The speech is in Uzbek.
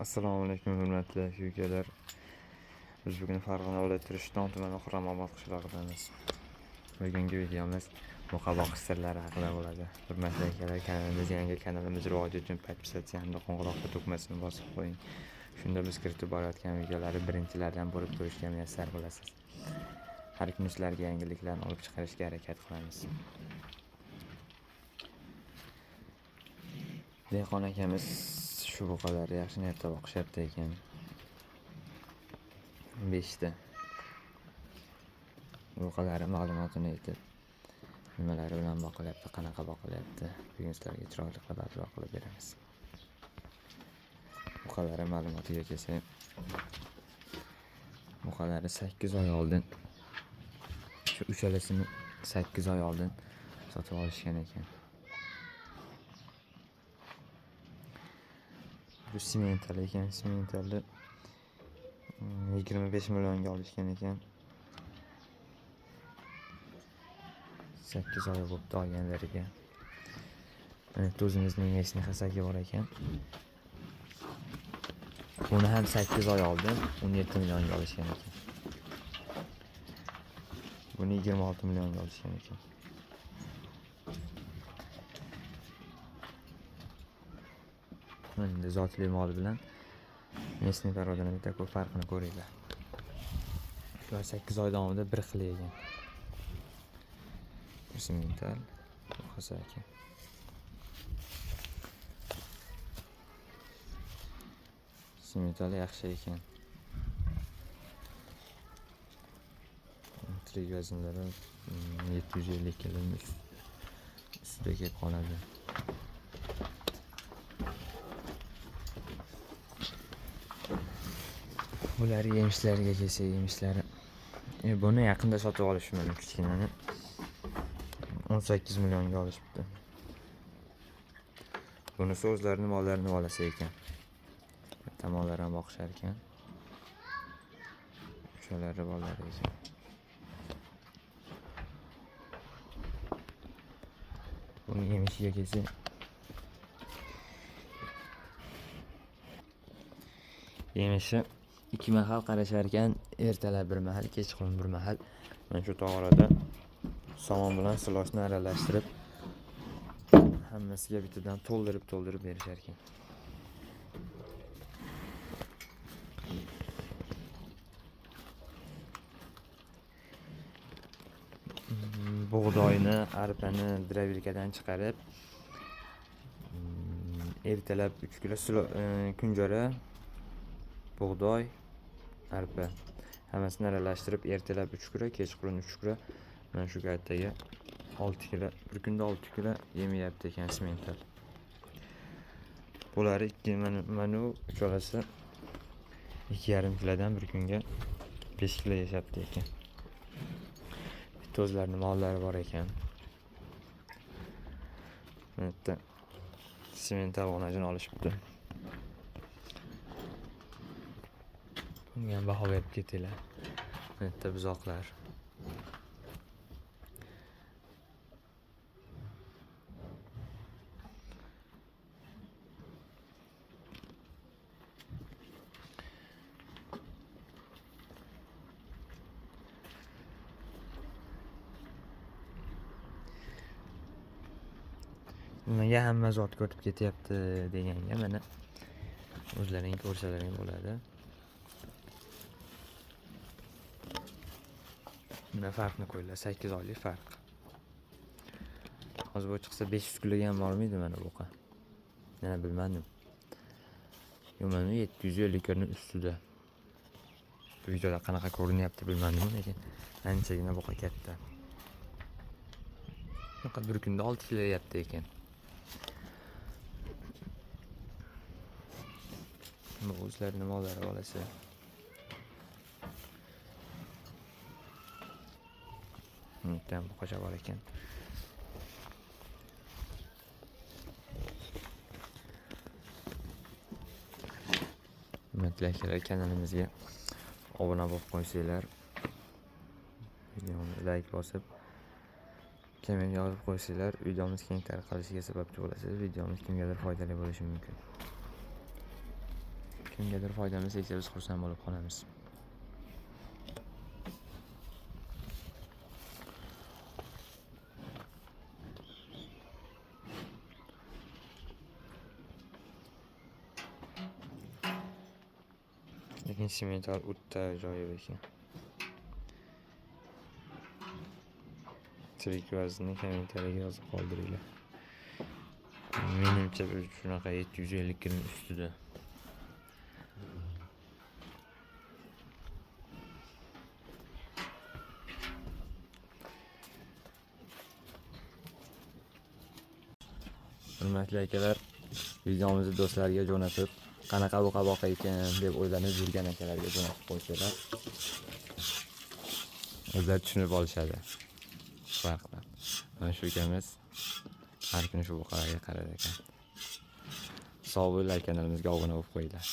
Assalomu alaykum hurmatli aka-ukalar. Biz bugun Farg'ona viloyati Rishton tumani Xurramobod qishlog'idamiz. Bugungi videomiz muqaboq sirlari haqida bo'ladi. Hurmatli akalar, kanalimiz rivoji uchun podpisatsiya hamda qo'ng'iroqcha tugmasini bosib qo'ying. Shunda biz kiritib borayotgan videolarni birinchilardan bo'lib ko'rishga muyassar bo'lasiz. Har kuni sizlarga yangiliklarni olib chiqarishga harakat qilamiz. Dehqon akamiz shu buqalarni yaxshi niyatda boqishyapti ekan. 5 ta. Buqalari ma'lumotini aytib, nimalari bilan boqilyapti, qanaqa boqilyapti, bugun sizlarga chiroyli xabarlar qilib beramiz. Buqalari ma'lumotiga kelsak, buqalari 8 oy oldin, shu uchalasini 8 oy oldin sotib olishgan ekan. Bu simental ekan, simentalni 25 millionga olishgan ekan. 8 oy bo'libdi olganlariga. O'zimizning mesni hasaki bor ekan. Buni ham 8 oy oldin 17 millionga olishgan ekan. Buni 26 millionga olishgan ekan. Endi zotli mol bilan mesni parodani bitta ko'p farqini ko'ringlar. Shular 8 oy davomida bir xil ekan. Simental, hasaki. Simental yaxshi ekan. Tirik vaznlari 750 kg ustida kelib qoladi. Bular yemishlarga kelsa, yemishlari buni yaqinda sotib olishim mumkin, kichkinani 18 millionga olishibdi. Bunisi o'zlarini mollarini olasa ekan. Tamolar ham boqishar ekan. O'shalarni bolalari ekan. Buni yemishiga kelsa, yemishi 2 mahal qarashar ekan, ertalab bir mahal, kechqurun bir mahal. Mana shu tog'orada somon bilan silosni aralashtirib hammasiga bittadan to'ldirib berishar ekan. Bug'doyni, arpani dravilkadan chiqarib, ertalab 3 kilo kunjara, bug'doy, arpa hammasini aralashtirib ertalab 3 kilo, kechqurun 3 kilo, mana shu gattaga 6 kilo, bir kunda 6 kilo yemayapti ekan simental. Bular mana uchalasi 2,5 kilodan bir kunga 5 kilo yashapti ekan. Bitta o'zlarini mollari bor ekan. Bitta simental onajini olishibdi. Bunga baho berib ketinglar. Bitta buzoqlar. Nimaga hamma zot ko'tib ketyapti deganga mana o'zlaring ko'rsalaring bo'ladi. Mana farqni ko'ringlar, 8 oylik farq. Hozir bu chiqsa 500 kiloga ham bormaydi mana buqa. Yana bilmadim. Mana 750 kg ustida. Bu videoda qanaqa ko'rinyapti bilmadim, lekin anchagina buqa katta. Faqat bir kunda 6 kilo yeyapti ekan. Bu o'zlarini mollari bolasi. Tam buqacha bor ekan. Hurmatli akalar, kanalimizga obuna bo'lib qo'ysanglar, videoni like bosib, komment yozib qo'ysanglar, videomiz keng tarqalishiga sababchi bo'lasiz. Videomiz kimgadir foydali bo'lishi mumkin. kimgadir foydamiz tegsa biz xursand bo'lib qolamiz. Lekin semental o'ta joyi ekan. Tirik vazni kommentariyaga yozib qoldiringlar. Menimcha shunaqa 750 kg ustida. Hurmatli akalar, videomizni do'stlarga jo'natib, qanaqa bu qaboq ekan deb o'ylanib yurgan akalarga jo'natib qo'ysalar, o'zlari tushunib olishadi farqni. Mana shu ukamiz har kuni shu buqalarga qarar ekan. Sog' bo'linglar, kanalimizga obuna bo'lib qo'yinglar.